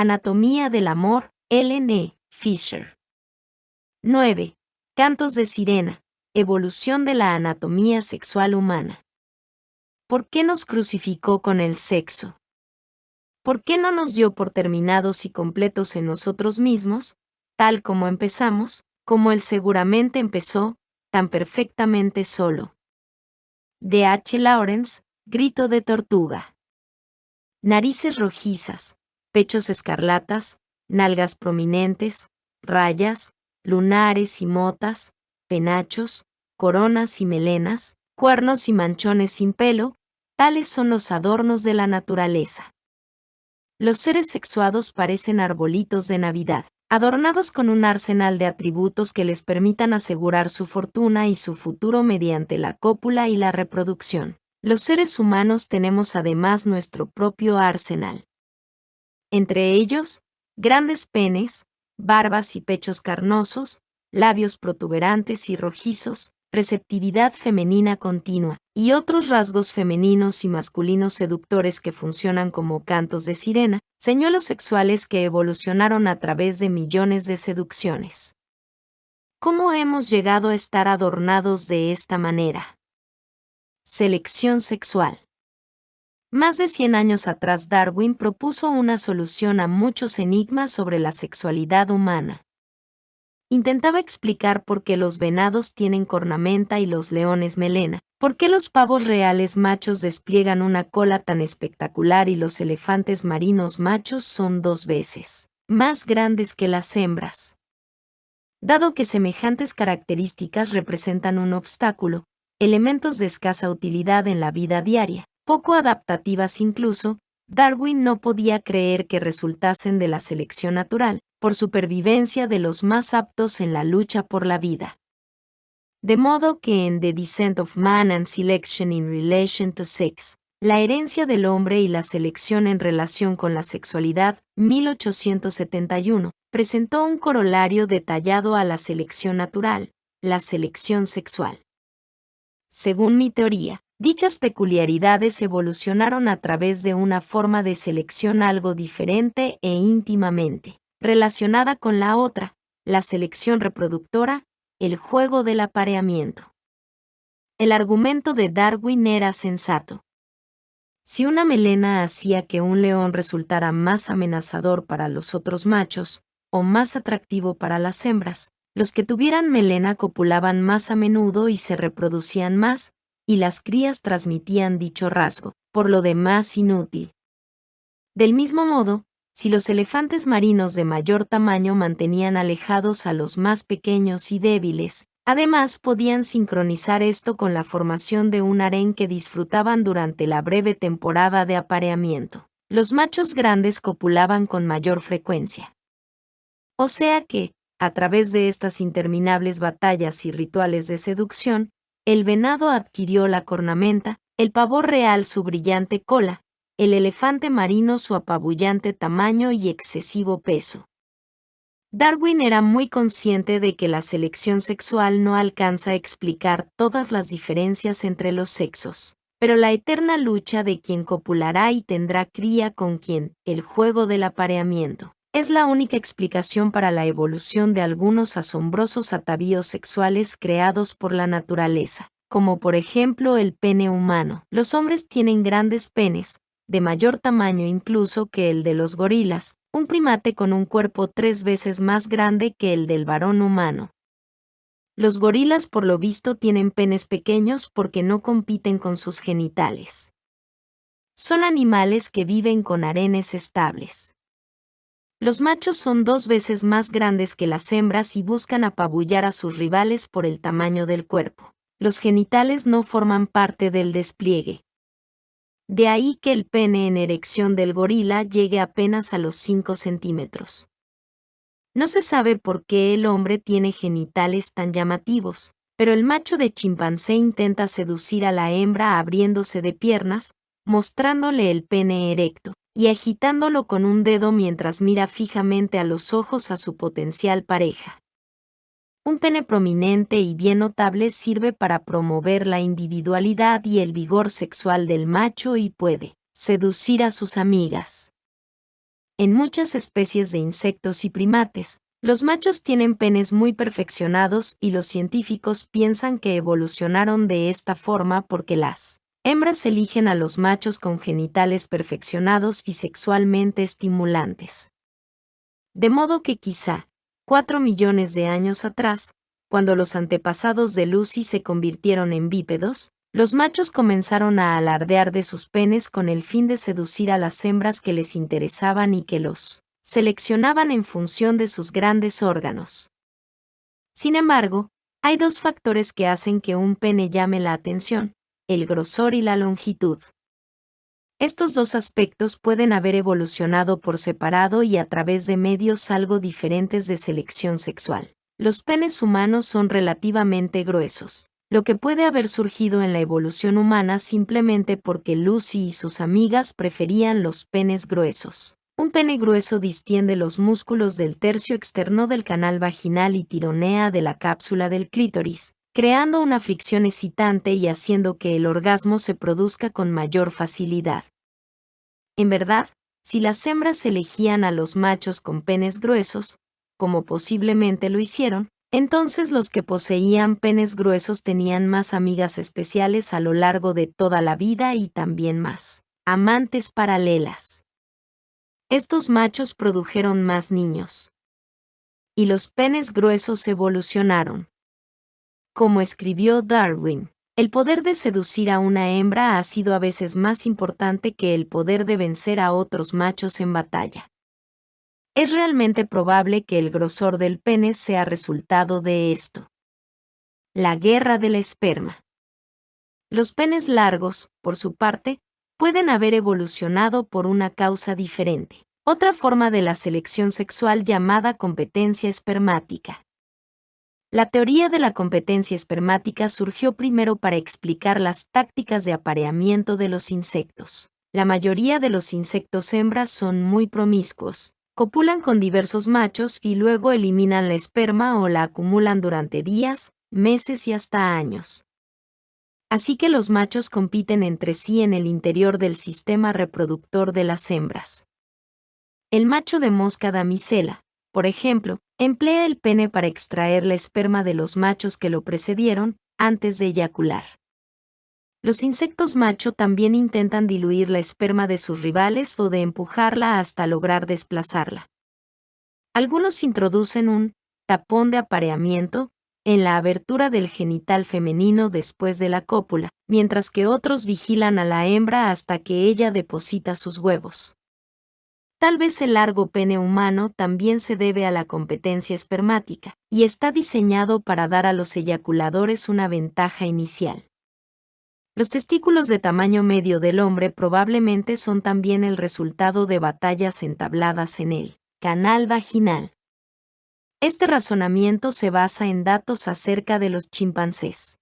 Anatomía del amor, Ellen E. Fisher. 9. Cantos de sirena. Evolución de la anatomía sexual humana. ¿Por qué nos crucificó con el sexo? ¿Por qué no nos dio por terminados y completos en nosotros mismos, tal como empezamos, como Él seguramente empezó, tan perfectamente solo? D. H. Lawrence, Grito de tortuga. Narices rojizas, pechos escarlatas, nalgas prominentes, rayas, lunares y motas, penachos, coronas y melenas, cuernos y manchones sin pelo, tales son los adornos de la naturaleza. Los seres sexuados parecen arbolitos de Navidad, adornados con un arsenal de atributos que les permitan asegurar su fortuna y su futuro mediante la cópula y la reproducción. Los seres humanos tenemos además nuestro propio arsenal. Entre ellos, grandes penes, barbas y pechos carnosos, labios protuberantes y rojizos, receptividad femenina continua, y otros rasgos femeninos y masculinos seductores que funcionan como cantos de sirena, señuelos sexuales que evolucionaron a través de millones de seducciones. ¿Cómo hemos llegado a estar adornados de esta manera? Selección sexual. Más de 100 años atrás Darwin propuso una solución a muchos enigmas sobre la sexualidad humana. Intentaba explicar por qué los venados tienen cornamenta y los leones melena, por qué los pavos reales machos despliegan una cola tan espectacular y los elefantes marinos machos son 2 veces más grandes que las hembras. Dado que semejantes características representan un obstáculo, elementos de escasa utilidad en la vida diaria, poco adaptativas incluso, Darwin no podía creer que resultasen de la selección natural, por supervivencia de los más aptos en la lucha por la vida. De modo que en The Descent of Man and Selection in Relation to Sex, la herencia del hombre y la selección en relación con la sexualidad, 1871, presentó un corolario detallado a la selección natural, la selección sexual. Según mi teoría, dichas peculiaridades evolucionaron a través de una forma de selección algo diferente e íntimamente relacionada con la otra, la selección reproductora, el juego del apareamiento. El argumento de Darwin era sensato. Si una melena hacía que un león resultara más amenazador para los otros machos, o más atractivo para las hembras, los que tuvieran melena copulaban más a menudo y se reproducían más, y las crías transmitían dicho rasgo, por lo demás inútil. Del mismo modo, si los elefantes marinos de mayor tamaño mantenían alejados a los más pequeños y débiles, además podían sincronizar esto con la formación de un harén que disfrutaban durante la breve temporada de apareamiento. Los machos grandes copulaban con mayor frecuencia. O sea que, a través de estas interminables batallas y rituales de seducción, el venado adquirió la cornamenta, el pavo real su brillante cola, el elefante marino su apabullante tamaño y excesivo peso. Darwin era muy consciente de que la selección sexual no alcanza a explicar todas las diferencias entre los sexos, pero la eterna lucha de quien copulará y tendrá cría con quien, el juego del apareamiento, es la única explicación para la evolución de algunos asombrosos atavíos sexuales creados por la naturaleza, como por ejemplo el pene humano. Los hombres tienen grandes penes, de mayor tamaño incluso que el de los gorilas, un primate con un cuerpo 3 veces más grande que el del varón humano. Los gorilas por lo visto tienen penes pequeños porque no compiten con sus genitales. Son animales que viven con harenes estables. Los machos son 2 veces más grandes que las hembras y buscan apabullar a sus rivales por el tamaño del cuerpo. Los genitales no forman parte del despliegue. De ahí que el pene en erección del gorila llegue apenas a los 5 centímetros. No se sabe por qué el hombre tiene genitales tan llamativos, pero el macho de chimpancé intenta seducir a la hembra abriéndose de piernas, mostrándole el pene erecto, y agitándolo con un dedo mientras mira fijamente a los ojos a su potencial pareja. Un pene prominente y bien notable sirve para promover la individualidad y el vigor sexual del macho y puede seducir a sus amigas. En muchas especies de insectos y primates, los machos tienen penes muy perfeccionados y los científicos piensan que evolucionaron de esta forma porque las hembras eligen a los machos con genitales perfeccionados y sexualmente estimulantes. De modo que quizá, 4 millones de años atrás, cuando los antepasados de Lucy se convirtieron en bípedos, los machos comenzaron a alardear de sus penes con el fin de seducir a las hembras que les interesaban y que los seleccionaban en función de sus grandes órganos. Sin embargo, hay dos factores que hacen que un pene llame la atención: el grosor y la longitud. Estos dos aspectos pueden haber evolucionado por separado y a través de medios algo diferentes de selección sexual. Los penes humanos son relativamente gruesos, lo que puede haber surgido en la evolución humana simplemente porque Lucy y sus amigas preferían los penes gruesos. Un pene grueso distiende los músculos del tercio externo del canal vaginal y tironea de la cápsula del clítoris, creando una fricción excitante y haciendo que el orgasmo se produzca con mayor facilidad. En verdad, si las hembras elegían a los machos con penes gruesos, como posiblemente lo hicieron, entonces los que poseían penes gruesos tenían más amigas especiales a lo largo de toda la vida y también más amantes paralelas. Estos machos produjeron más niños. Y los penes gruesos evolucionaron. Como escribió Darwin, el poder de seducir a una hembra ha sido a veces más importante que el poder de vencer a otros machos en batalla. Es realmente probable que el grosor del pene sea resultado de esto. La guerra del esperma. Los penes largos, por su parte, pueden haber evolucionado por una causa diferente. Otra forma de la selección sexual llamada competencia espermática. La teoría de la competencia espermática surgió primero para explicar las tácticas de apareamiento de los insectos. La mayoría de los insectos hembras son muy promiscuos, copulan con diversos machos y luego eliminan la esperma o la acumulan durante días, meses y hasta años. Así que los machos compiten entre sí en el interior del sistema reproductor de las hembras. El macho de mosca damisela, por ejemplo, emplea el pene para extraer la esperma de los machos que lo precedieron, antes de eyacular. Los insectos macho también intentan diluir la esperma de sus rivales o de empujarla hasta lograr desplazarla. Algunos introducen un tapón de apareamiento en la abertura del genital femenino después de la cópula, mientras que otros vigilan a la hembra hasta que ella deposita sus huevos. Tal vez el largo pene humano también se debe a la competencia espermática, y está diseñado para dar a los eyaculadores una ventaja inicial. Los testículos de tamaño medio del hombre probablemente son también el resultado de batallas entabladas en el canal vaginal. Este razonamiento se basa en datos acerca de los chimpancés.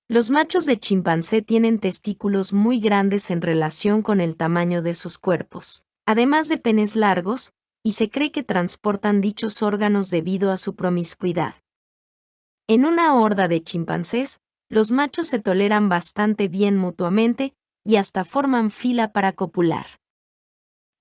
Los machos de chimpancé tienen testículos muy grandes en relación con el tamaño de sus cuerpos, además de penes largos, y se cree que transportan dichos órganos debido a su promiscuidad. En una horda de chimpancés, los machos se toleran bastante bien mutuamente y hasta forman fila para copular.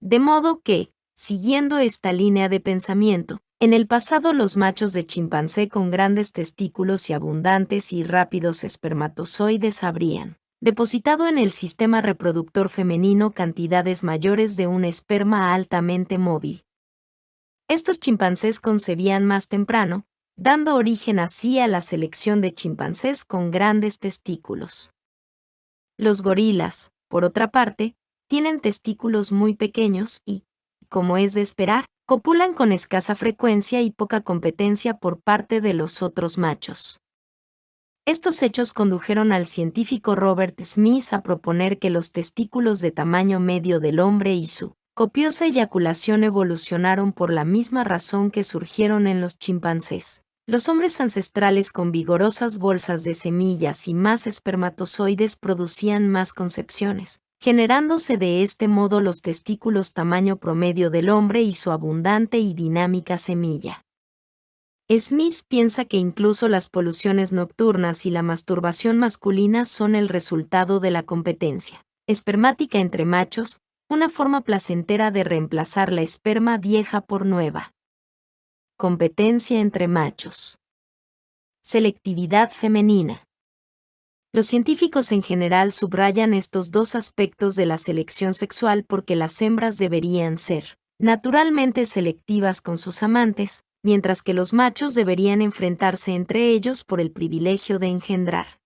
De modo que, siguiendo esta línea de pensamiento, en el pasado los machos de chimpancé con grandes testículos y abundantes y rápidos espermatozoides habrían depositado en el sistema reproductor femenino cantidades mayores de un esperma altamente móvil. Estos chimpancés concebían más temprano, dando origen así a la selección de chimpancés con grandes testículos. Los gorilas, por otra parte, tienen testículos muy pequeños y, como es de esperar, copulan con escasa frecuencia y poca competencia por parte de los otros machos. Estos hechos condujeron al científico Robert Smith a proponer que los testículos de tamaño medio del hombre y su copiosa eyaculación evolucionaron por la misma razón que surgieron en los chimpancés. Los hombres ancestrales con vigorosas bolsas de semillas y más espermatozoides producían más concepciones, generándose de este modo los testículos tamaño promedio del hombre y su abundante y dinámica semilla. Smith piensa que incluso las poluciones nocturnas y la masturbación masculina son el resultado de la competencia espermática entre machos, una forma placentera de reemplazar la esperma vieja por nueva. Competencia entre machos. Selectividad femenina. Los científicos en general subrayan estos dos aspectos de la selección sexual porque las hembras deberían ser, naturalmente, selectivas con sus amantes, mientras que los machos deberían enfrentarse entre ellos por el privilegio de engendrar.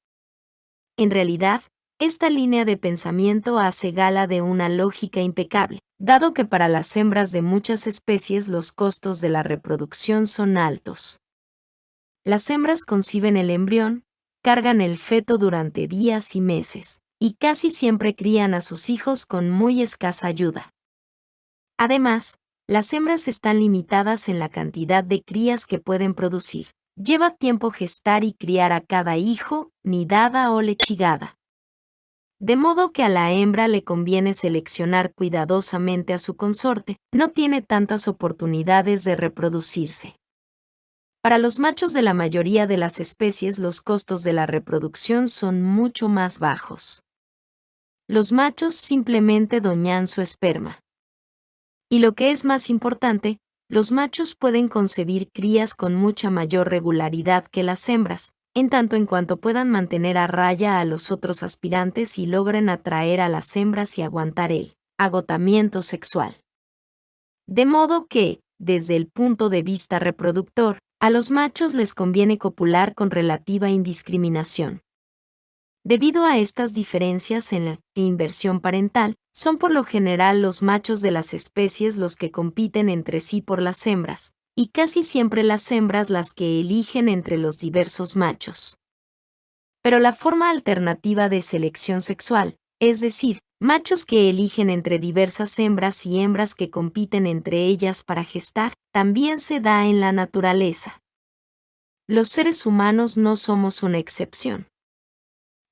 En realidad, esta línea de pensamiento hace gala de una lógica impecable, dado que para las hembras de muchas especies los costos de la reproducción son altos. Las hembras conciben el embrión, cargan el feto durante días y meses, y casi siempre crían a sus hijos con muy escasa ayuda. Además, las hembras están limitadas en la cantidad de crías que pueden producir. Lleva tiempo gestar y criar a cada hijo, nidada o lechigada. De modo que a la hembra le conviene seleccionar cuidadosamente a su consorte, no tiene tantas oportunidades de reproducirse. Para los machos de la mayoría de las especies los costos de la reproducción son mucho más bajos. Los machos simplemente doñan su esperma. Y lo que es más importante, los machos pueden concebir crías con mucha mayor regularidad que las hembras, en tanto en cuanto puedan mantener a raya a los otros aspirantes y logren atraer a las hembras y aguantar el agotamiento sexual. De modo que, desde el punto de vista reproductor, a los machos les conviene copular con relativa indiscriminación. Debido a estas diferencias en la inversión parental, son por lo general los machos de las especies los que compiten entre sí por las hembras, y casi siempre las hembras las que eligen entre los diversos machos. Pero la forma alternativa de selección sexual, es decir, machos que eligen entre diversas hembras y hembras que compiten entre ellas para gestar, también se da en la naturaleza. Los seres humanos no somos una excepción.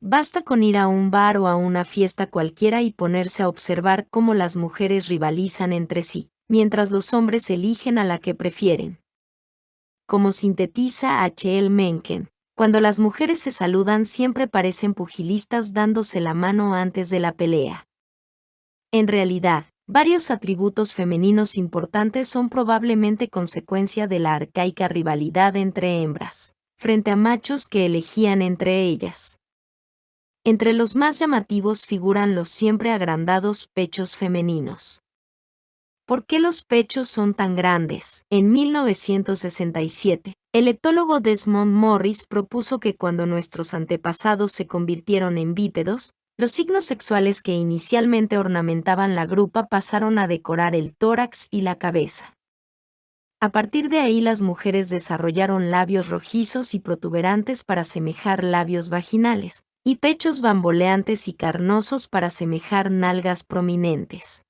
Basta con ir a un bar o a una fiesta cualquiera y ponerse a observar cómo las mujeres rivalizan entre sí, mientras los hombres eligen a la que prefieren. Como sintetiza H. L. Mencken, cuando las mujeres se saludan siempre parecen pugilistas dándose la mano antes de la pelea. En realidad, varios atributos femeninos importantes son probablemente consecuencia de la arcaica rivalidad entre hembras, frente a machos que elegían entre ellas. Entre los más llamativos figuran los siempre agrandados pechos femeninos. ¿Por qué los pechos son tan grandes? En 1967, el etólogo Desmond Morris propuso que cuando nuestros antepasados se convirtieron en bípedos, los signos sexuales que inicialmente ornamentaban la grupa pasaron a decorar el tórax y la cabeza. A partir de ahí las mujeres desarrollaron labios rojizos y protuberantes para semejar labios vaginales, y pechos bamboleantes y carnosos para semejar nalgas prominentes.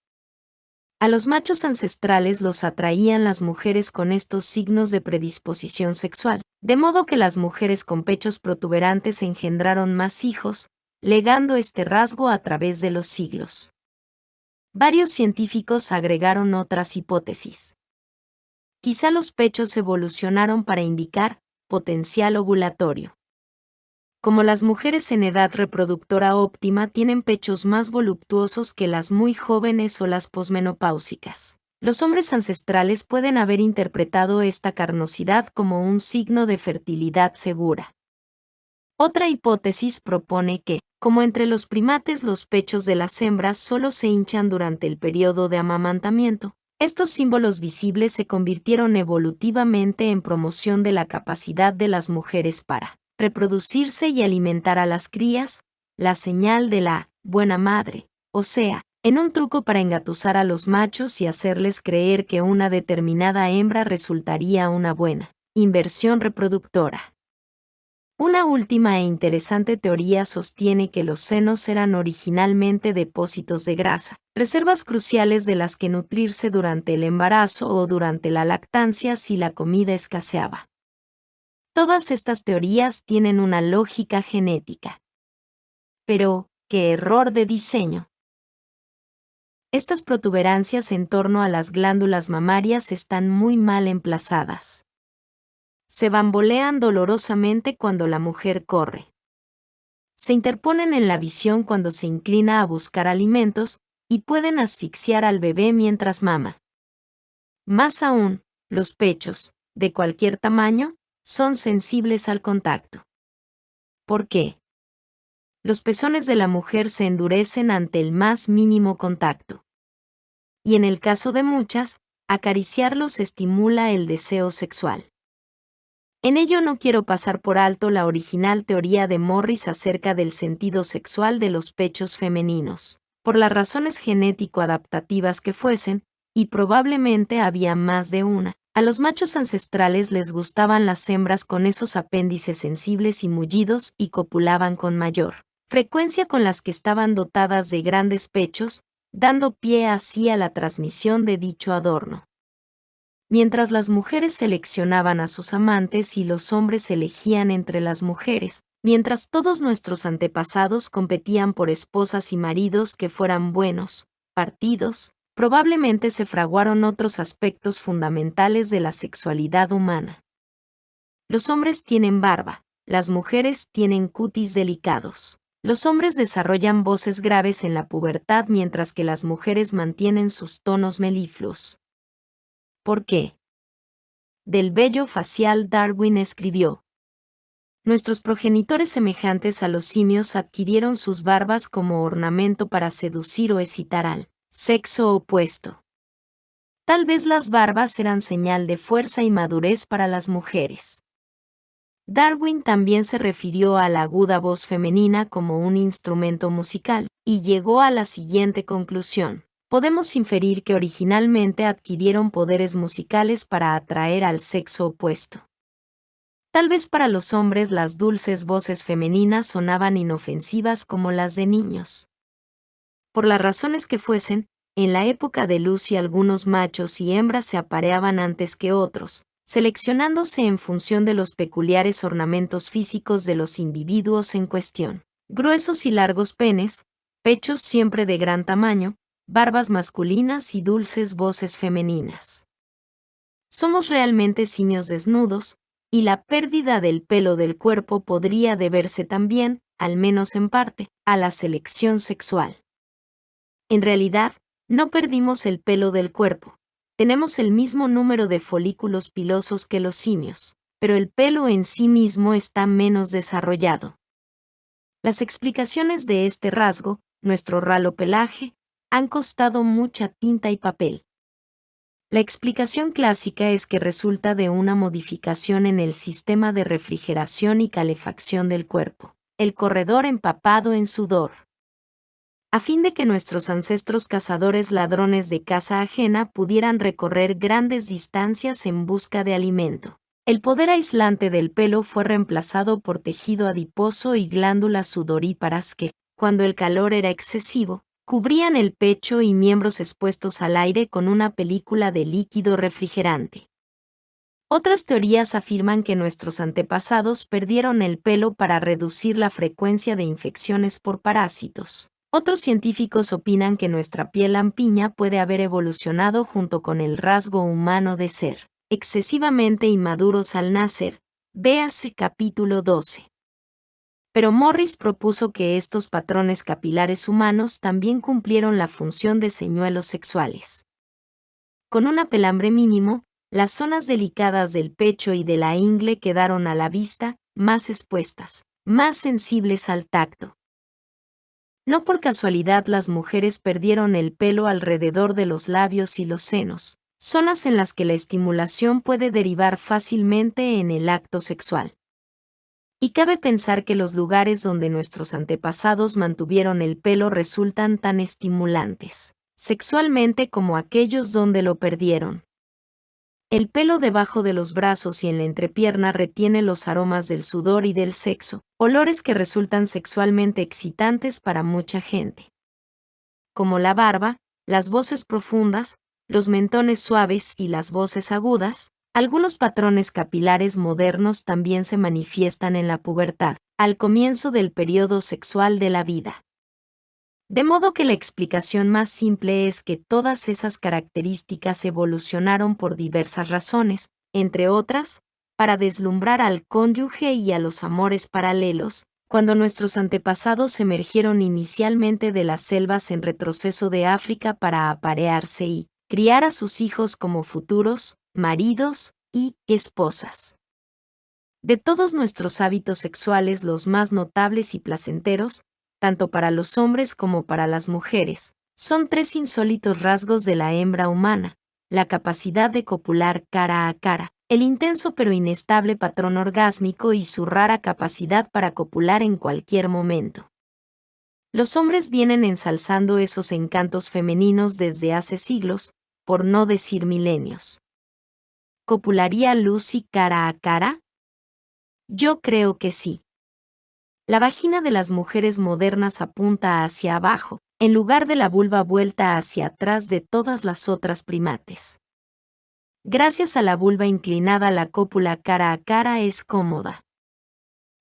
A los machos ancestrales los atraían las mujeres con estos signos de predisposición sexual, de modo que las mujeres con pechos protuberantes engendraron más hijos, legando este rasgo a través de los siglos. Varios científicos agregaron otras hipótesis. Quizá los pechos evolucionaron para indicar potencial ovulatorio. Como las mujeres en edad reproductora óptima tienen pechos más voluptuosos que las muy jóvenes o las posmenopáusicas, los hombres ancestrales pueden haber interpretado esta carnosidad como un signo de fertilidad segura. Otra hipótesis propone que, como entre los primates los pechos de las hembras solo se hinchan durante el periodo de amamantamiento, estos símbolos visibles se convirtieron evolutivamente en promoción de la capacidad de las mujeres para reproducirse y alimentar a las crías, la señal de la buena madre, o sea, en un truco para engatusar a los machos y hacerles creer que una determinada hembra resultaría una buena inversión reproductora. Una última e interesante teoría sostiene que los senos eran originalmente depósitos de grasa, reservas cruciales de las que nutrirse durante el embarazo o durante la lactancia si la comida escaseaba. Todas estas teorías tienen una lógica genética. Pero, ¿qué error de diseño? Estas protuberancias en torno a las glándulas mamarias están muy mal emplazadas. Se bambolean dolorosamente cuando la mujer corre. Se interponen en la visión cuando se inclina a buscar alimentos, y pueden asfixiar al bebé mientras mama. Más aún, los pechos, de cualquier tamaño, son sensibles al contacto. ¿Por qué? Los pezones de la mujer se endurecen ante el más mínimo contacto. Y en el caso de muchas, acariciarlos estimula el deseo sexual. En ello no quiero pasar por alto la original teoría de Morris acerca del sentido sexual de los pechos femeninos, por las razones genético-adaptativas que fuesen, y probablemente había más de una. A los machos ancestrales les gustaban las hembras con esos apéndices sensibles y mullidos y copulaban con mayor frecuencia con las que estaban dotadas de grandes pechos, dando pie así a la transmisión de dicho adorno. Mientras las mujeres seleccionaban a sus amantes y los hombres elegían entre las mujeres, mientras todos nuestros antepasados competían por esposas y maridos que fueran buenos, partidos, probablemente se fraguaron otros aspectos fundamentales de la sexualidad humana. Los hombres tienen barba, las mujeres tienen cutis delicados. Los hombres desarrollan voces graves en la pubertad mientras que las mujeres mantienen sus tonos melifluos. ¿Por qué? Del vello facial Darwin escribió: nuestros progenitores semejantes a los simios adquirieron sus barbas como ornamento para seducir o excitar al sexo opuesto. Tal vez las barbas eran señal de fuerza y madurez para las mujeres. Darwin también se refirió a la aguda voz femenina como un instrumento musical, y llegó a la siguiente conclusión: podemos inferir que originalmente adquirieron poderes musicales para atraer al sexo opuesto. Tal vez para los hombres las dulces voces femeninas sonaban inofensivas como las de niños. Por las razones que fuesen, en la época de Lucy algunos machos y hembras se apareaban antes que otros, seleccionándose en función de los peculiares ornamentos físicos de los individuos en cuestión: gruesos y largos penes, pechos siempre de gran tamaño, barbas masculinas y dulces voces femeninas. Somos realmente simios desnudos, y la pérdida del pelo del cuerpo podría deberse también, al menos en parte, a la selección sexual. En realidad, no perdimos el pelo del cuerpo. Tenemos el mismo número de folículos pilosos que los simios, pero el pelo en sí mismo está menos desarrollado. Las explicaciones de este rasgo, nuestro ralo pelaje, han costado mucha tinta y papel. La explicación clásica es que resulta de una modificación en el sistema de refrigeración y calefacción del cuerpo, el corredor empapado en sudor. A fin de que nuestros ancestros cazadores ladrones de caza ajena pudieran recorrer grandes distancias en busca de alimento, el poder aislante del pelo fue reemplazado por tejido adiposo y glándulas sudoríparas que, cuando el calor era excesivo, cubrían el pecho y miembros expuestos al aire con una película de líquido refrigerante. Otras teorías afirman que nuestros antepasados perdieron el pelo para reducir la frecuencia de infecciones por parásitos. Otros científicos opinan que nuestra piel lampiña puede haber evolucionado junto con el rasgo humano de ser excesivamente inmaduros al nacer, véase capítulo 12. Pero Morris propuso que estos patrones capilares humanos también cumplieron la función de señuelos sexuales. Con un apelambre mínimo, las zonas delicadas del pecho y de la ingle quedaron a la vista, más expuestas, más sensibles al tacto. No por casualidad las mujeres perdieron el pelo alrededor de los labios y los senos, zonas en las que la estimulación puede derivar fácilmente en el acto sexual. Y cabe pensar que los lugares donde nuestros antepasados mantuvieron el pelo resultan tan estimulantes sexualmente como aquellos donde lo perdieron. El pelo debajo de los brazos y en la entrepierna retiene los aromas del sudor y del sexo, olores que resultan sexualmente excitantes para mucha gente. Como la barba, las voces profundas, los mentones suaves y las voces agudas, algunos patrones capilares modernos también se manifiestan en la pubertad, al comienzo del periodo sexual de la vida. De modo que la explicación más simple es que todas esas características evolucionaron por diversas razones, entre otras, para deslumbrar al cónyuge y a los amores paralelos, Cuando nuestros antepasados emergieron inicialmente de las selvas en retroceso de África para aparearse y criar a sus hijos como futuros maridos y esposas. De todos nuestros hábitos sexuales, los más notables y placenteros, tanto para los hombres como para las mujeres, son tres insólitos rasgos de la hembra humana: la capacidad de copular cara a cara, el intenso pero inestable patrón orgásmico y su rara capacidad para copular en cualquier momento. Los hombres vienen ensalzando esos encantos femeninos desde hace siglos, por no decir milenios. ¿Copularía Lucy cara a cara? Yo creo que sí. La vagina de las mujeres modernas apunta hacia abajo, en lugar de la vulva vuelta hacia atrás de todas las otras primates. Gracias a la vulva inclinada, la cópula cara a cara es cómoda.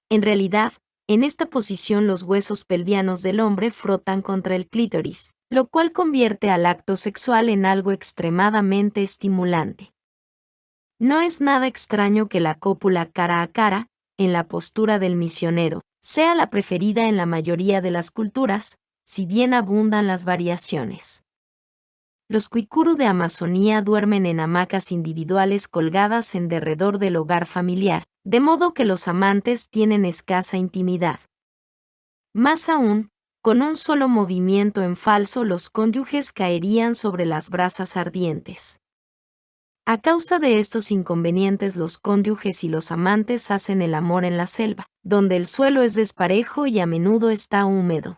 En realidad, en esta posición los huesos pelvianos del hombre frotan contra el clítoris, lo cual convierte al acto sexual en algo extremadamente estimulante. No es nada extraño que la cópula cara a cara, en la postura del misionero, sea la preferida en la mayoría de las culturas, si bien abundan las variaciones. Los Kwikuru de Amazonía duermen en hamacas individuales colgadas en derredor del hogar familiar, de modo que los amantes tienen escasa intimidad. Más aún, con un solo movimiento en falso los cónyuges caerían sobre las brasas ardientes. A causa de estos inconvenientes, los cónyuges y los amantes hacen el amor en la selva, donde el suelo es desparejo y a menudo está húmedo.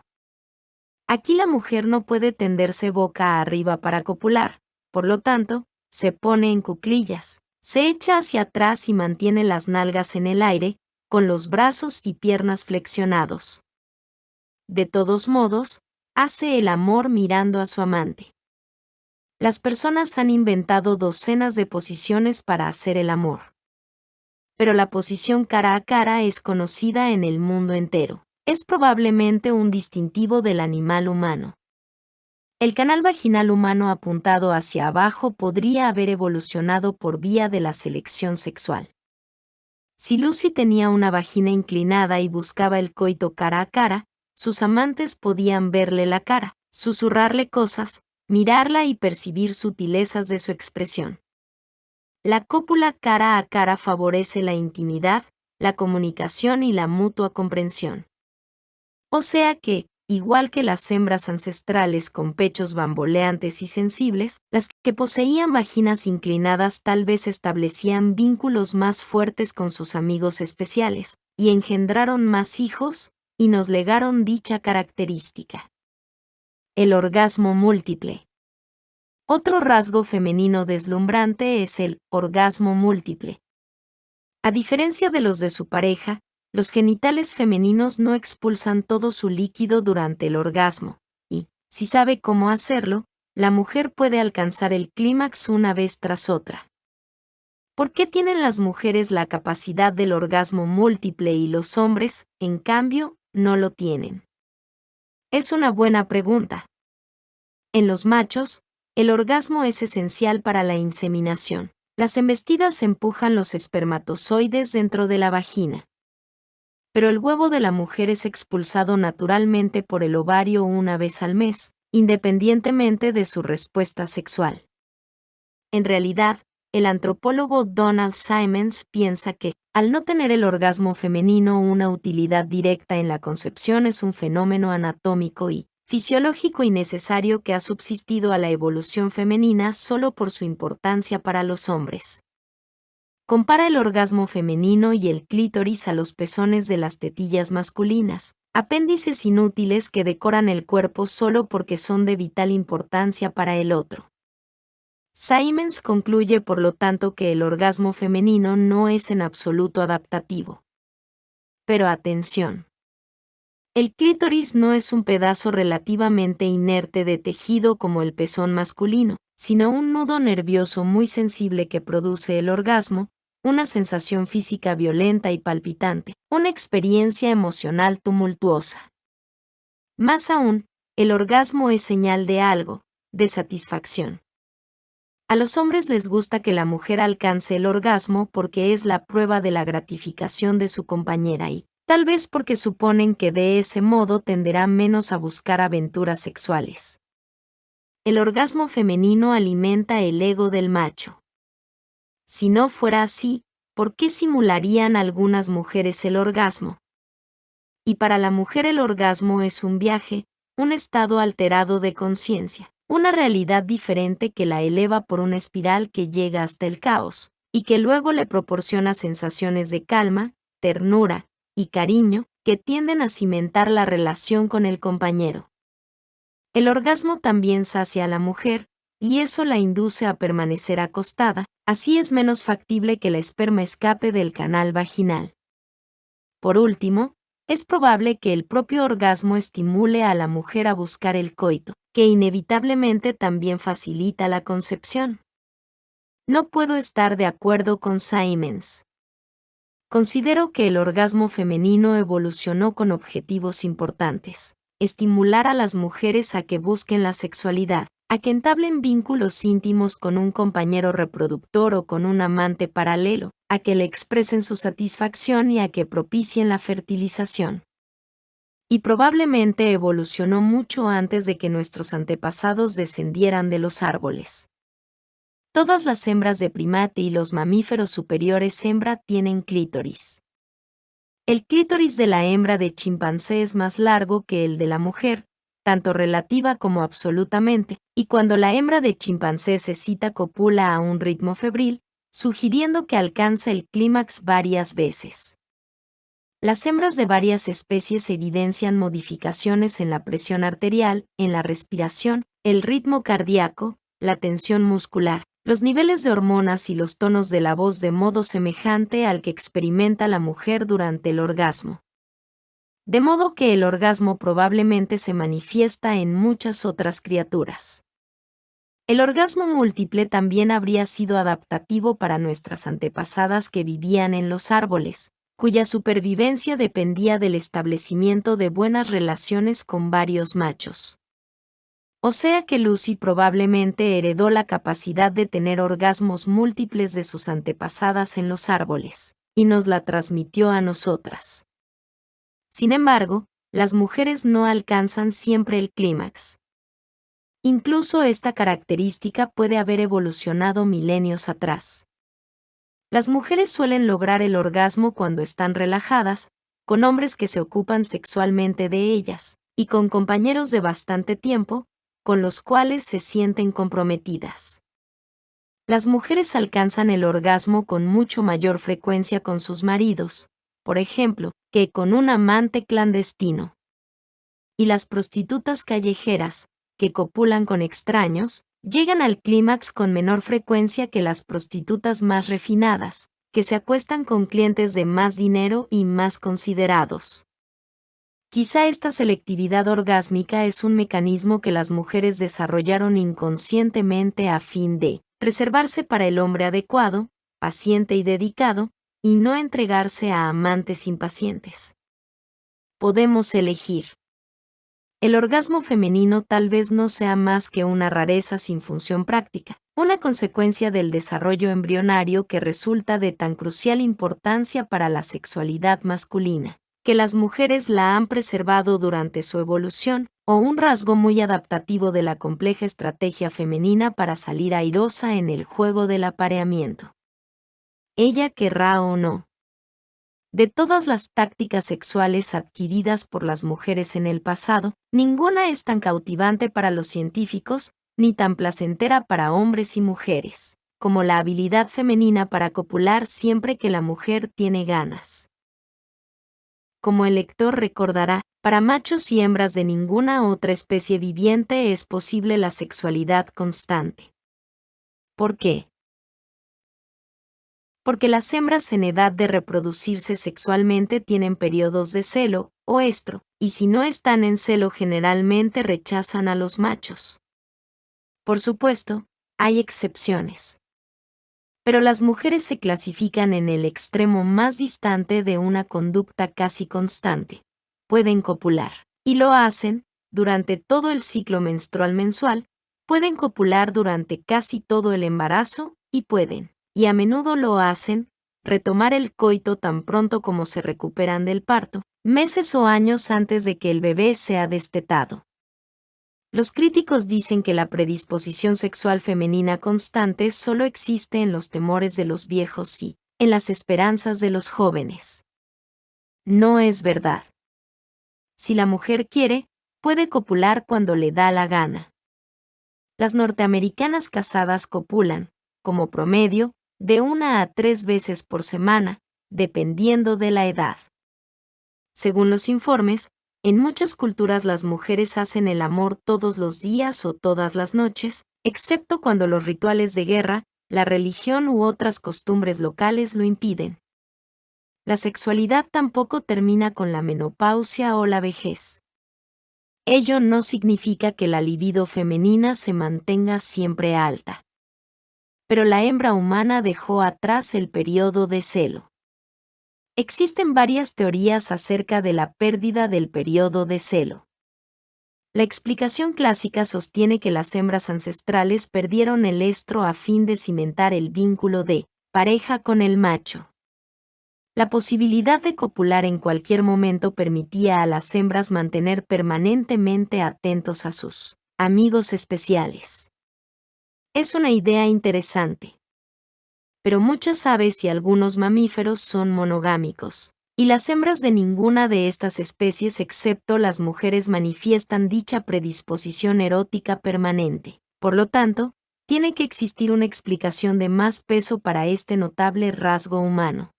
Aquí la mujer no puede tenderse boca arriba para copular, por lo tanto, se pone en cuclillas, se echa hacia atrás y mantiene las nalgas en el aire, con los brazos y piernas flexionados. De todos modos, hace el amor mirando a su amante. Las personas han inventado docenas de posiciones para hacer el amor. Pero la posición cara a cara es conocida en el mundo entero. Es probablemente un distintivo del animal humano. El canal vaginal humano apuntado hacia abajo podría haber evolucionado por vía de la selección sexual. Si Lucy tenía una vagina inclinada y buscaba el coito cara a cara, sus amantes podían verle la cara, susurrarle cosas, mirarla y percibir sutilezas de su expresión. La cópula cara a cara favorece la intimidad, la comunicación y la mutua comprensión. O sea que, igual que las hembras ancestrales con pechos bamboleantes y sensibles, las que poseían vaginas inclinadas tal vez establecían vínculos más fuertes con sus amigos especiales, y engendraron más hijos, y nos legaron dicha característica. El orgasmo múltiple. Otro rasgo femenino deslumbrante es el orgasmo múltiple. A diferencia de los de su pareja, los genitales femeninos no expulsan todo su líquido durante el orgasmo, y, si sabe cómo hacerlo, la mujer puede alcanzar el clímax una vez tras otra. ¿Por qué tienen las mujeres la capacidad del orgasmo múltiple y los hombres, en cambio, no lo tienen? Es una buena pregunta. En los machos, el orgasmo es esencial para la inseminación. Las embestidas empujan los espermatozoides dentro de la vagina. Pero el huevo de la mujer es expulsado naturalmente por el ovario una vez al mes, independientemente de su respuesta sexual. En realidad, el antropólogo Donald Simmons piensa que, al no tener el orgasmo femenino una utilidad directa en la concepción, es un fenómeno anatómico y fisiológico y necesario que ha subsistido a la evolución femenina solo por su importancia para los hombres. Compara el orgasmo femenino y el clítoris a los pezones de las tetillas masculinas, apéndices inútiles que decoran el cuerpo solo porque son de vital importancia para el otro. Simmons concluye por lo tanto que el orgasmo femenino no es en absoluto adaptativo. Pero atención. El clítoris no es un pedazo relativamente inerte de tejido como el pezón masculino, sino un nudo nervioso muy sensible que produce el orgasmo, una sensación física violenta y palpitante, una experiencia emocional tumultuosa. Más aún, el orgasmo es señal de algo, de satisfacción. A los hombres les gusta que la mujer alcance el orgasmo porque es la prueba de la gratificación de su compañera y, tal vez porque suponen que de ese modo tenderán menos a buscar aventuras sexuales. El orgasmo femenino alimenta el ego del macho. Si no fuera así, ¿por qué simularían algunas mujeres el orgasmo? Y para la mujer el orgasmo es un viaje, un estado alterado de conciencia, una realidad diferente que la eleva por una espiral que llega hasta el caos, y que luego le proporciona sensaciones de calma, ternura y cariño que tienden a cimentar la relación con el compañero. El orgasmo también sacia a la mujer, y eso la induce a permanecer acostada, así es menos factible que la esperma escape del canal vaginal. Por último, es probable que el propio orgasmo estimule a la mujer a buscar el coito, que inevitablemente también facilita la concepción. No puedo estar de acuerdo con Siemens. Considero que el orgasmo femenino evolucionó con objetivos importantes: estimular a las mujeres a que busquen la sexualidad, a que entablen vínculos íntimos con un compañero reproductor o con un amante paralelo, a que le expresen su satisfacción y a que propicien la fertilización. Y probablemente evolucionó mucho antes de que nuestros antepasados descendieran de los árboles. Todas las hembras de primate y los mamíferos superiores hembra tienen clítoris. El clítoris de la hembra de chimpancé es más largo que el de la mujer, tanto relativa como absolutamente, y cuando la hembra de chimpancé se excita copula a un ritmo febril, sugiriendo que alcanza el clímax varias veces. Las hembras de varias especies evidencian modificaciones en la presión arterial, en la respiración, el ritmo cardíaco, la tensión muscular, los niveles de hormonas y los tonos de la voz de modo semejante al que experimenta la mujer durante el orgasmo. De modo que el orgasmo probablemente se manifiesta en muchas otras criaturas. El orgasmo múltiple también habría sido adaptativo para nuestras antepasadas que vivían en los árboles, cuya supervivencia dependía del establecimiento de buenas relaciones con varios machos. O sea que Lucy probablemente heredó la capacidad de tener orgasmos múltiples de sus antepasadas en los árboles, y nos la transmitió a nosotras. Sin embargo, las mujeres no alcanzan siempre el clímax. Incluso esta característica puede haber evolucionado milenios atrás. Las mujeres suelen lograr el orgasmo cuando están relajadas, con hombres que se ocupan sexualmente de ellas, y con compañeros de bastante tiempo, con los cuales se sienten comprometidas. Las mujeres alcanzan el orgasmo con mucho mayor frecuencia con sus maridos, por ejemplo, que con un amante clandestino. Y las prostitutas callejeras, que copulan con extraños, llegan al clímax con menor frecuencia que las prostitutas más refinadas, que se acuestan con clientes de más dinero y más considerados. Quizá esta selectividad orgásmica es un mecanismo que las mujeres desarrollaron inconscientemente a fin de reservarse para el hombre adecuado, paciente y dedicado, y no entregarse a amantes impacientes. Podemos elegir. El orgasmo femenino tal vez no sea más que una rareza sin función práctica, una consecuencia del desarrollo embrionario que resulta de tan crucial importancia para la sexualidad masculina, que las mujeres la han preservado durante su evolución, o un rasgo muy adaptativo de la compleja estrategia femenina para salir airosa en el juego del apareamiento. Ella querrá o no. De todas las tácticas sexuales adquiridas por las mujeres en el pasado, ninguna es tan cautivante para los científicos, ni tan placentera para hombres y mujeres, como la habilidad femenina para copular siempre que la mujer tiene ganas. Como el lector recordará, para machos y hembras de ninguna otra especie viviente es posible la sexualidad constante. ¿Por qué? Porque las hembras en edad de reproducirse sexualmente tienen periodos de celo, o estro, y si no están en celo generalmente rechazan a los machos. Por supuesto, hay excepciones. Pero las mujeres se clasifican en el extremo más distante de una conducta casi constante. Pueden copular, y lo hacen, durante todo el ciclo menstrual mensual, pueden copular durante casi todo el embarazo, y pueden, y a menudo lo hacen, retomar el coito tan pronto como se recuperan del parto, meses o años antes de que el bebé sea destetado. Los críticos dicen que la predisposición sexual femenina constante solo existe en los temores de los viejos y en las esperanzas de los jóvenes. No es verdad. Si la mujer quiere, puede copular cuando le da la gana. Las norteamericanas casadas copulan, como promedio, de 1 a 3 veces por semana, dependiendo de la edad. Según los informes, en muchas culturas las mujeres hacen el amor todos los días o todas las noches, excepto cuando los rituales de guerra, la religión u otras costumbres locales lo impiden. La sexualidad tampoco termina con la menopausia o la vejez. Ello no significa que la libido femenina se mantenga siempre alta. Pero la hembra humana dejó atrás el periodo de celo. Existen varias teorías acerca de la pérdida del periodo de celo. La explicación clásica sostiene que las hembras ancestrales perdieron el estro a fin de cimentar el vínculo de pareja con el macho. La posibilidad de copular en cualquier momento permitía a las hembras mantener permanentemente atentos a sus amigos especiales. Es una idea interesante. Pero muchas aves y algunos mamíferos son monogámicos, y las hembras de ninguna de estas especies excepto las mujeres manifiestan dicha predisposición erótica permanente. Por lo tanto, tiene que existir una explicación de más peso para este notable rasgo humano.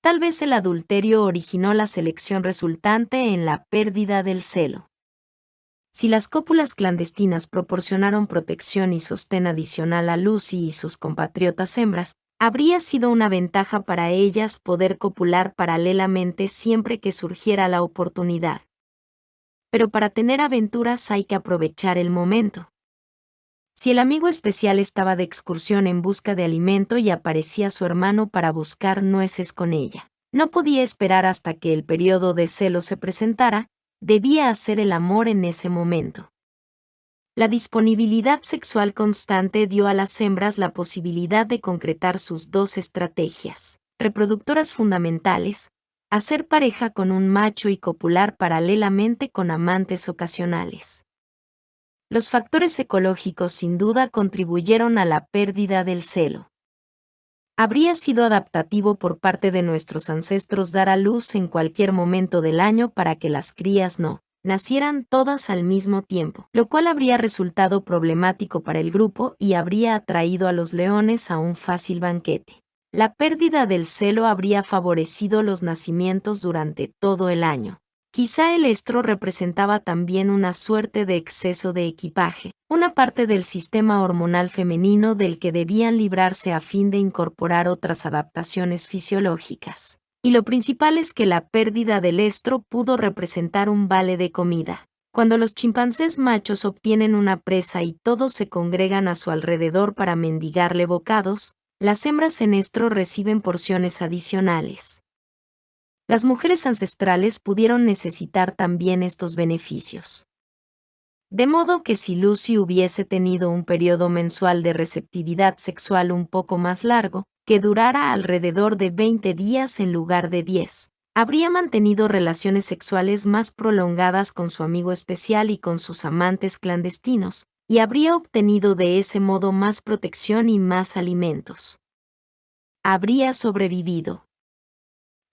Tal vez el adulterio originó la selección resultante en la pérdida del celo. Si las cópulas clandestinas proporcionaron protección y sostén adicional a Lucy y sus compatriotas hembras, habría sido una ventaja para ellas poder copular paralelamente siempre que surgiera la oportunidad. Pero para tener aventuras hay que aprovechar el momento. Si el amigo especial estaba de excursión en busca de alimento y aparecía su hermano para buscar nueces con ella, no podía esperar hasta que el periodo de celo se presentara, debía hacer el amor en ese momento. La disponibilidad sexual constante dio a las hembras la posibilidad de concretar sus dos estrategias reproductoras fundamentales, hacer pareja con un macho y copular paralelamente con amantes ocasionales. Los factores ecológicos sin duda contribuyeron a la pérdida del celo. Habría sido adaptativo por parte de nuestros ancestros dar a luz en cualquier momento del año para que las crías no nacieran todas al mismo tiempo, lo cual habría resultado problemático para el grupo y habría atraído a los leones a un fácil banquete. La pérdida del celo habría favorecido los nacimientos durante todo el año. Quizá el estro representaba también una suerte de exceso de equipaje, una parte del sistema hormonal femenino del que debían librarse a fin de incorporar otras adaptaciones fisiológicas. Y lo principal es que la pérdida del estro pudo representar un vale de comida. Cuando los chimpancés machos obtienen una presa y todos se congregan a su alrededor para mendigarle bocados, las hembras en estro reciben porciones adicionales. Las mujeres ancestrales pudieron necesitar también estos beneficios. De modo que si Lucy hubiese tenido un periodo mensual de receptividad sexual un poco más largo, que durara alrededor de 20 días en lugar de 10, habría mantenido relaciones sexuales más prolongadas con su amigo especial y con sus amantes clandestinos, y habría obtenido de ese modo más protección y más alimentos. Habría sobrevivido.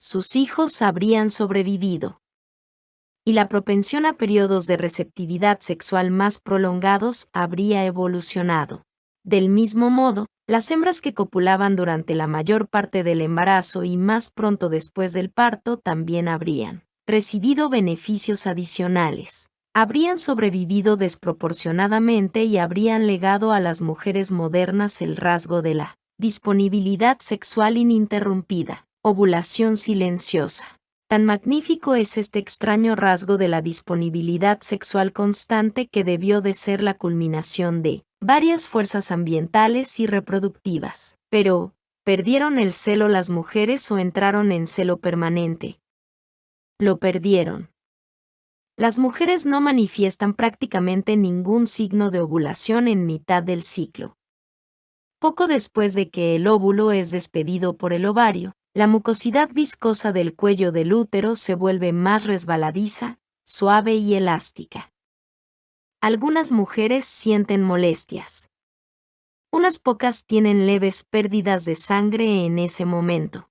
Sus hijos habrían sobrevivido. Y la propensión a periodos de receptividad sexual más prolongados habría evolucionado. Del mismo modo, las hembras que copulaban durante la mayor parte del embarazo y más pronto después del parto también habrían recibido beneficios adicionales. Habrían sobrevivido desproporcionadamente y habrían legado a las mujeres modernas el rasgo de la disponibilidad sexual ininterrumpida. Ovulación silenciosa. Tan magnífico es este extraño rasgo de la disponibilidad sexual constante que debió de ser la culminación de varias fuerzas ambientales y reproductivas. Pero, ¿perdieron el celo las mujeres o entraron en celo permanente? Lo perdieron. Las mujeres no manifiestan prácticamente ningún signo de ovulación en mitad del ciclo. Poco después de que el óvulo es despedido por el ovario, la mucosidad viscosa del cuello del útero se vuelve más resbaladiza, suave y elástica. Algunas mujeres sienten molestias. Unas pocas tienen leves pérdidas de sangre en ese momento.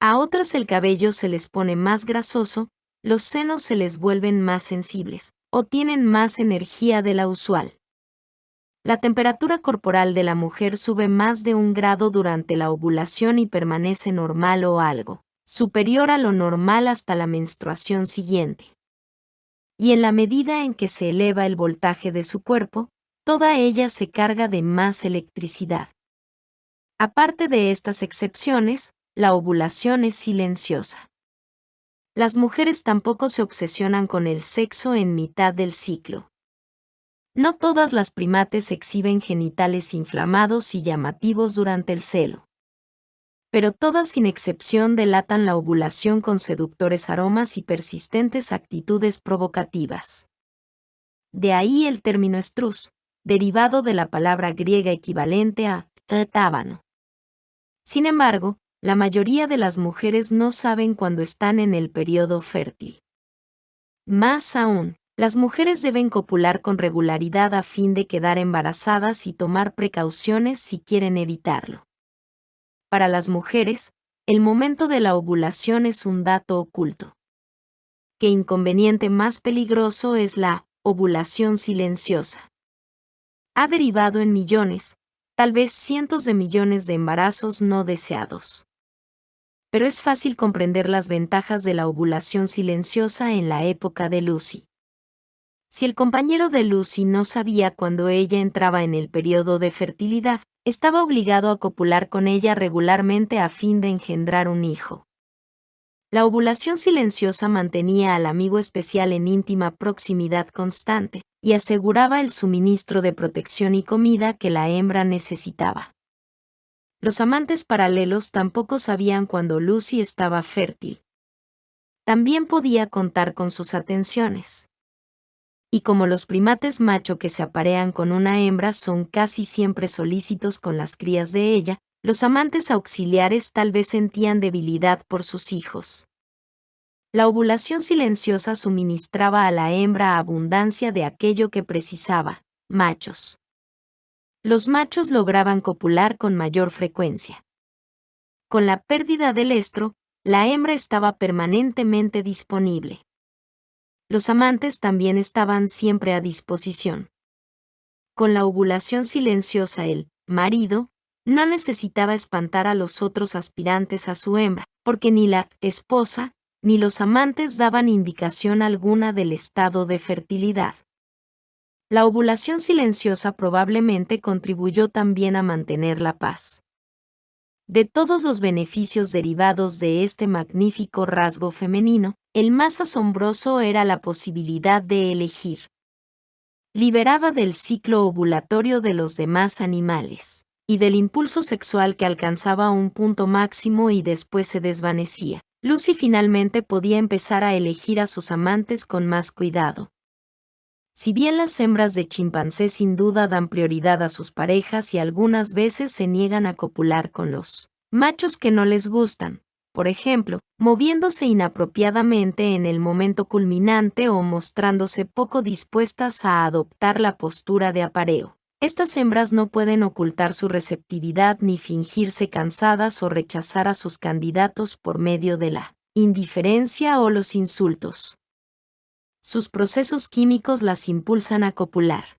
A otras el cabello se les pone más grasoso, los senos se les vuelven más sensibles, o tienen más energía de la usual. La temperatura corporal de la mujer sube más de 1 grado durante la ovulación y permanece normal o algo superior a lo normal hasta la menstruación siguiente. Y en la medida en que se eleva el voltaje de su cuerpo, toda ella se carga de más electricidad. Aparte de estas excepciones, la ovulación es silenciosa. Las mujeres tampoco se obsesionan con el sexo en mitad del ciclo. No todas las primates exhiben genitales inflamados y llamativos durante el celo. Pero todas sin excepción delatan la ovulación con seductores aromas y persistentes actitudes provocativas. De ahí el término estrus, derivado de la palabra griega equivalente a tábano. Sin embargo, la mayoría de las mujeres no saben cuándo están en el periodo fértil. Más aún, las mujeres deben copular con regularidad a fin de quedar embarazadas y tomar precauciones si quieren evitarlo. Para las mujeres, el momento de la ovulación es un dato oculto. ¿Qué inconveniente más peligroso es la ovulación silenciosa? Ha derivado en millones, tal vez cientos de millones de embarazos no deseados. Pero es fácil comprender las ventajas de la ovulación silenciosa en la época de Lucy. Si el compañero de Lucy no sabía cuándo ella entraba en el periodo de fertilidad, estaba obligado a copular con ella regularmente a fin de engendrar un hijo. La ovulación silenciosa mantenía al amigo especial en íntima proximidad constante y aseguraba el suministro de protección y comida que la hembra necesitaba. Los amantes paralelos tampoco sabían cuándo Lucy estaba fértil. También podía contar con sus atenciones. Y como los primates macho que se aparean con una hembra son casi siempre solícitos con las crías de ella, los amantes auxiliares tal vez sentían debilidad por sus hijos. La ovulación silenciosa suministraba a la hembra abundancia de aquello que precisaba, machos. Los machos lograban copular con mayor frecuencia. Con la pérdida del estro, la hembra estaba permanentemente disponible. Los amantes también estaban siempre a disposición. Con la ovulación silenciosa el marido no necesitaba espantar a los otros aspirantes a su hembra, porque ni la esposa ni los amantes daban indicación alguna del estado de fertilidad. La ovulación silenciosa probablemente contribuyó también a mantener la paz. De todos los beneficios derivados de este magnífico rasgo femenino, el más asombroso era la posibilidad de elegir. Liberaba del ciclo ovulatorio de los demás animales, y del impulso sexual que alcanzaba un punto máximo y después se desvanecía. Lucy finalmente podía empezar a elegir a sus amantes con más cuidado. Si bien las hembras de chimpancé sin duda dan prioridad a sus parejas y algunas veces se niegan a copular con los machos que no les gustan, por ejemplo, moviéndose inapropiadamente en el momento culminante o mostrándose poco dispuestas a adoptar la postura de apareo. Estas hembras no pueden ocultar su receptividad ni fingirse cansadas o rechazar a sus candidatos por medio de la indiferencia o los insultos. Sus procesos químicos las impulsan a copular.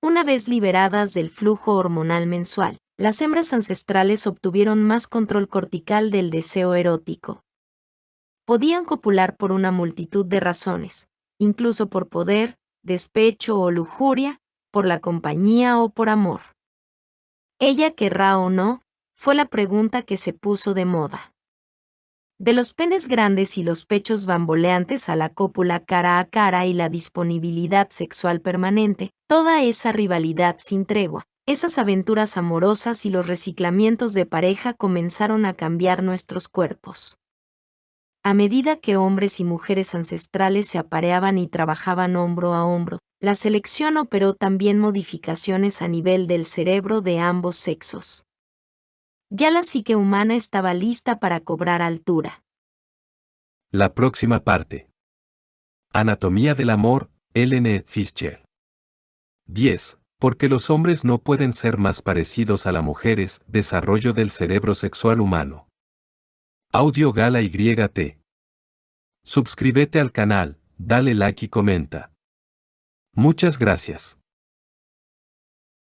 Una vez liberadas del flujo hormonal mensual, las hembras ancestrales obtuvieron más control cortical del deseo erótico. Podían copular por una multitud de razones, incluso por poder, despecho o lujuria, por la compañía o por amor. ¿Ella querrá o no? Fue la pregunta que se puso de moda. De los penes grandes y los pechos bamboleantes a la cópula cara a cara y la disponibilidad sexual permanente, toda esa rivalidad sin tregua, esas aventuras amorosas y los reciclamientos de pareja comenzaron a cambiar nuestros cuerpos. A medida que hombres y mujeres ancestrales se apareaban y trabajaban hombro a hombro, La selección operó también modificaciones a nivel del cerebro de ambos sexos. Ya la psique humana estaba lista para cobrar altura. La próxima parte. Anatomía del amor, Ellen Fischer. 10. Porque los hombres no pueden ser más parecidos a las mujeres, desarrollo del cerebro sexual humano. Audio Gala YT. Suscríbete al canal, dale like y comenta. Muchas gracias.